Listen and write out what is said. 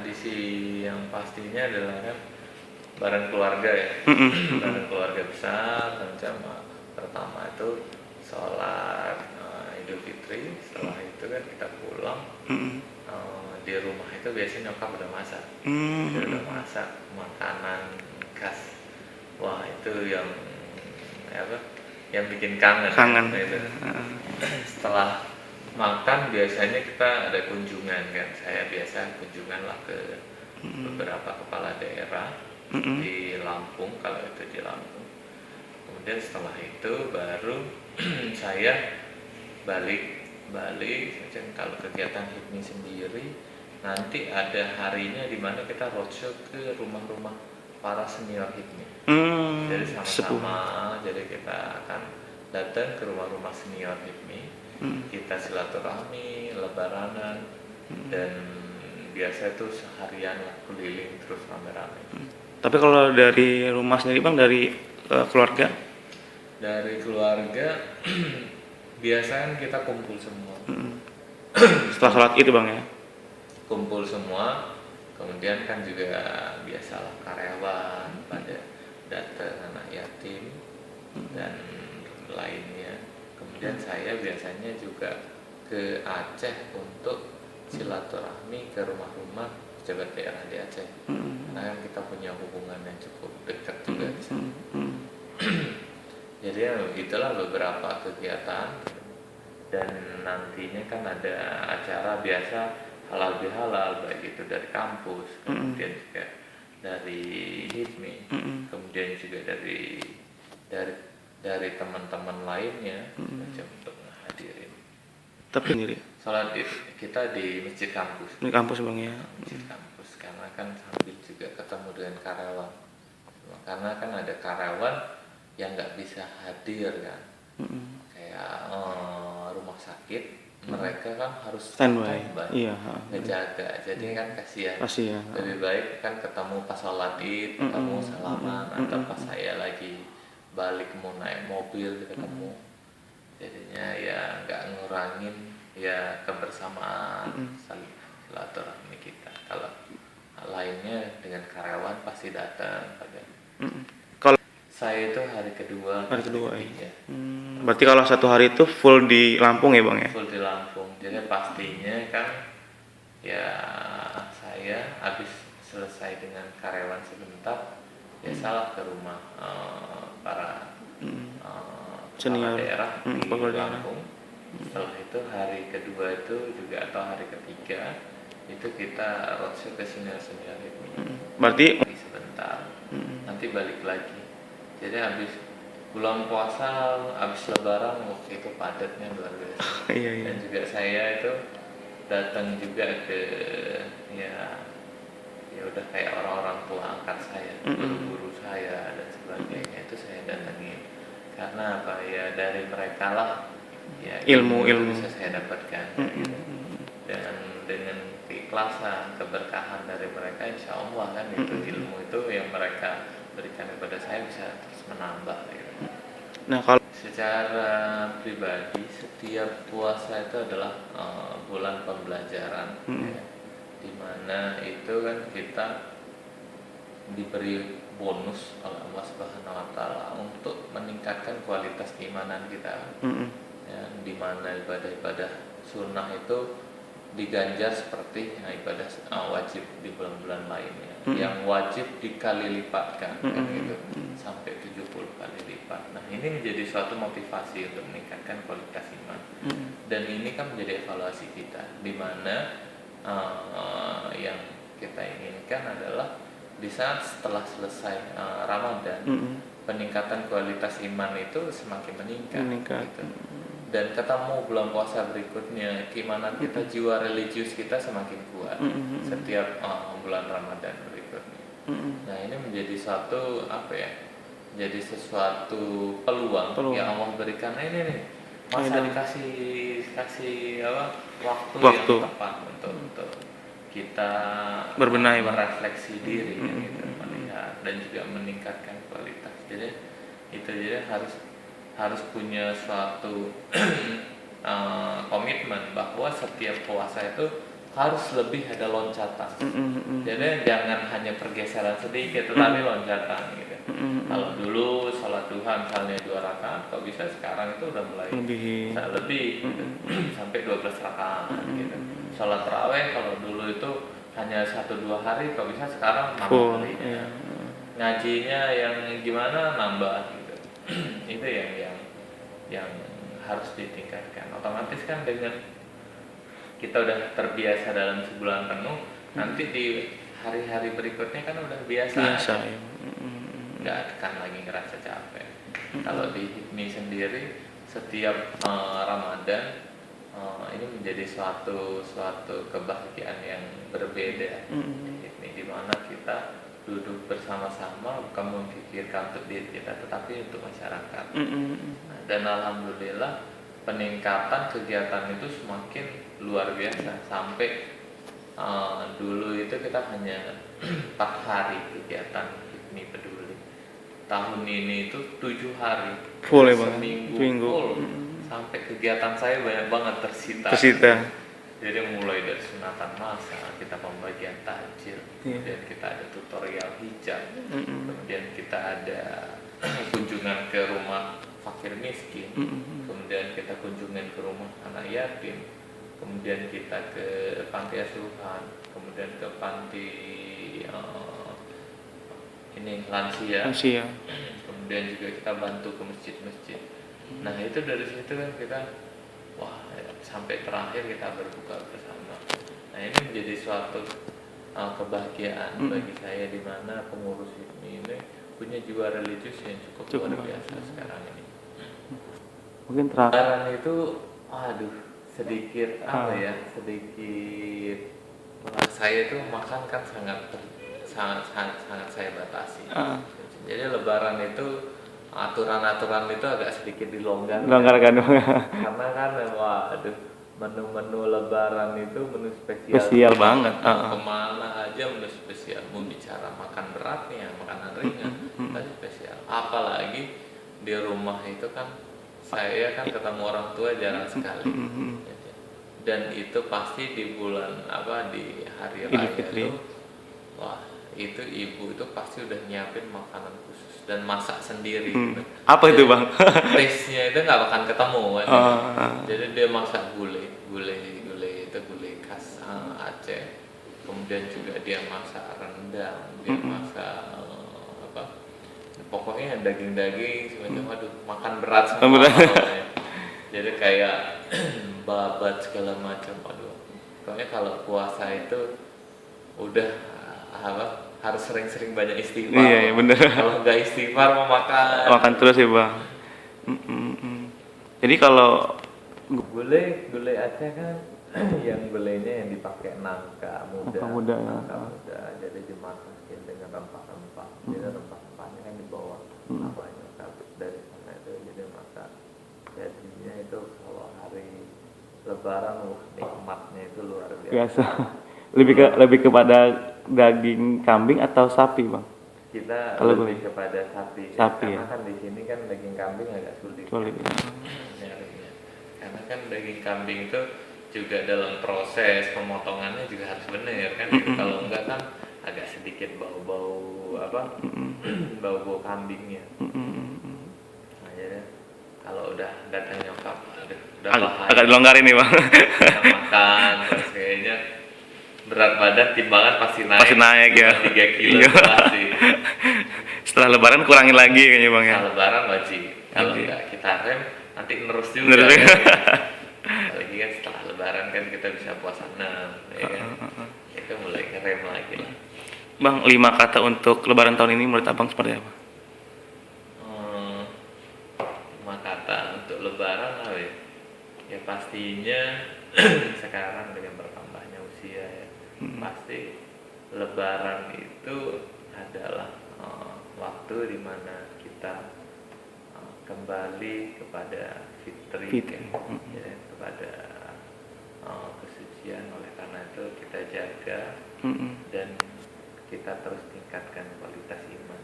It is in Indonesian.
Tradisi yang pastinya adalah kan bareng keluarga ya, bareng keluarga besar. Sama pertama itu sholat Idul Fitri. Setelah itu kan kita pulang, di rumah itu biasanya nyokap udah masak. Dia udah masak makanan khas. Wah, itu yang apa? Yang bikin kangen. Itu. Setelah makan biasanya kita ada kunjungan kan. Saya biasa kunjungan lah ke beberapa kepala daerah di Lampung, kalau itu di Lampung. Kemudian setelah itu baru saya balik. Macam kalau kegiatan HIPMI sendiri nanti ada harinya di mana kita roadshow ke rumah-rumah para senior HIPMI. Jadi sama-sama, jadi kita akan datang ke rumah-rumah senior HIPMI, kita silaturahmi, lebaranan, dan biasa itu seharian lah keliling terus rame-rame. Tapi kalau dari rumah sendiri Bang, dari keluarga? Dari keluarga biasanya kita kumpul semua. Setelah sholat itu Bang ya? Kumpul semua, kemudian kan juga biasalah karyawan pada datang, anak yatim dan lainnya. Kemudian saya biasanya juga ke Aceh untuk silaturahmi ke rumah-rumah pejabat daerah di Aceh, karena kan kita punya hubungan yang cukup dekat juga di sana. Jadi itulah beberapa kegiatan, dan nantinya kan ada acara biasa halal bihalal, baik itu dari kampus, kemudian juga dari HIPMI, kemudian juga dari teman-teman lainnya, macam untuk menghadirin. Tapi sendiri? Sholat kita di masjid kampus. Di kampus Bang ya? Masjid kampus, karena kan sambil juga ketemu dengan karyawan. Karena kan ada karyawan yang nggak bisa hadir kan, kayak rumah sakit, mereka kan harus standby. Iya, ngejaga, jadi kan kasihan. Lebih baik kan ketemu pas sholat id, ketemu salaman, atau pas saya lagi balik mau naik mobil ketemu. Jadinya ya nggak ngurangin ya kebersamaan silaturahmi kita. Kalau lainnya dengan karyawan pasti datang pada. Kalau saya itu hari kedua ya. Berarti kalau satu hari itu full di Lampung ya Bang ya? Full di Lampung. Jadi pastinya kan ya saya habis selesai dengan karyawan sebentar, biasalah ke rumah para senior daerah di Lampung. Setelah itu hari kedua itu juga atau hari ketiga itu kita roadshow ke senior HIPMI. Berarti sebentar, nanti balik lagi. Jadi habis bulan puasa, habis lebaran, waktu itu padatnya luar biasa. Dan juga saya itu datang juga ke ya udah kayak orang-orang tua angkat saya, guru-guru saya dan sebagainya, itu saya datangin. Karena apa ya, dari mereka lah ya ilmu bisa saya dapatkan. Dan dengan keikhlasan, keberkahan dari mereka, insya Allah kan itu ilmu itu yang mereka berikan kepada saya bisa terus menambah gitu. Nah, kalau secara pribadi setiap puasa itu adalah bulan pembelajaran, ya, dimana itu kan kita diberi bonus oleh Allah Subhanahu Wa Taala untuk meningkatkan kualitas keimanan kita, ya, dimana ibadah-ibadah sunnah itu diganjar seperti ibadah wajib di bulan-bulan lainnya, yang wajib dikali lipatkan kan gitu, sampai 70 kali lipat. Nah, ini menjadi suatu motivasi untuk meningkatkan kualitas iman. Dan ini kan menjadi evaluasi kita, di mana yang kita inginkan adalah di saat setelah selesai Ramadan, peningkatan kualitas iman itu semakin meningkat. Gitu. Dan ketemu bulan puasa berikutnya, keimanan kita, jiwa religius kita semakin kuat setiap bulan Ramadan berikutnya. Nah, ini menjadi suatu jadi sesuatu peluang yang Allah berikan. Ini nih masa dikasih waktu yang tepat untuk kita berbenah, merefleksi diri, gitu, melihat dan juga meningkatkan kualitas. Jadi harus punya suatu komitmen bahwa setiap puasa itu harus lebih ada loncatan. Jadi jangan hanya pergeseran sedikit, tetapi loncatan gitu. Kalau dulu sholat duha misalnya 2 rakaat, kok bisa sekarang itu udah mulai bisa lebih gitu. Sampai 12 rakaat gitu. Sholat tarawih kalau dulu itu hanya 1-2 hari, kok bisa sekarang 6 harinya. Ngajinya yang gimana nambah gitu. Itu yang harus ditingkatkan. Otomatis kan dengan kita udah terbiasa dalam sebulan penuh, nanti di hari-hari berikutnya kan udah biasa ya. Nggak akan lagi ngerasa capek. Kalau di HIPMI sendiri setiap Ramadan ini menjadi suatu kebahagiaan yang berbeda. HIPMI di mana kita duduk bersama-sama bukan memikirkan untuk diri kita, tetapi untuk masyarakat. Dan alhamdulillah peningkatan kegiatan itu semakin luar biasa. Sampai dulu itu kita hanya 4 hari kegiatan HIPMI peduli. Tahun ini itu 7 hari full ya bang, seminggu full. Sampai kegiatan saya banyak banget tersita. Jadi mulai dari sunatan masal, kita pembagian takjil, kemudian kita ada tutorial hijab, kemudian kita ada kunjungan ke rumah fakir miskin, kemudian kita kunjungan ke rumah anak yatim, kemudian kita ke panti asuhan, kemudian ke panti lansia, kemudian juga kita bantu ke masjid-masjid. Nah itu dari situ kan kita sampai terakhir kita berbuka bersama. Nah ini menjadi suatu kebahagiaan bagi saya, di mana pengurus ini punya jiwa religius yang cukup luar biasa sekarang ini. Mungkin terakhir itu sedikit saya itu makan kan sangat saya batasi. Jadi lebaran itu aturan-aturan itu agak sedikit dilonggarkan. Karena kan menu-menu lebaran itu menu spesial banget. Kemana aja menu spesial. Mau bicara makan berat nih, makanan ringan, tapi spesial. Apalagi di rumah itu kan saya kan ketemu orang tua jarang sekali. Dan itu pasti di bulan di hari raya itu, itu ibu itu pasti udah nyiapin makanan khusus dan masak sendiri. Apa itu bang? Taste-nya itu nggak akan ketemu kan. Jadi dia masak gulai itu gulai khas Aceh. Kemudian juga dia masak rendang, dia masak pokoknya daging-daging semacam makan berat semua. Jadi kayak babat segala macam. Pokoknya kalau puasa itu udah harus sering-sering banyak istighfar. Iya bener. Kalau nggak istighfar mau makan terus ya bang. Jadi kalau gulai Aceh kan yang gulainya yang dipakai nangka muda. Jadi dimasakin dengan rempah-rempah. Jadi rempah-rempahnya kan di bawah dari sana itu jadi masak. Jadinya itu kalau hari Lebaran nikmatnya itu luar biasa. Lebih kepada daging kambing atau sapi bang? Kita lebih kepada sapi karena kan di sini kan daging kambing agak sulit. Nyarinya. Karena kan daging kambing itu juga dalam proses pemotongannya juga harus benar kan. Kalau enggak kan agak sedikit bau-bau bau kambingnya. Nah, jadi kalau udah datang nyokap agak dilonggarin nih bang. Kita makan terus kayaknya berat badan timbangan pasti naik ya 3 kilo pasti. Setelah lebaran kurangin lagi kayaknya bang ya. Setelah lebaran wajib. Kalau enggak kita rem nanti nerus juga. Apalagi kan setelah lebaran kan kita bisa puasa 6 ya kan. Itu mulai ngerem lagi lah. Bang, 5 kata untuk lebaran tahun ini menurut abang seperti apa? 5 kata untuk lebaran ya pastinya sekarang dengan bertambahnya usia ya, pasti lebaran itu adalah waktu dimana kita kembali kepada fitri. Ya, kepada kesucian. Oleh karena itu kita jaga dan kita terus tingkatkan kualitas iman.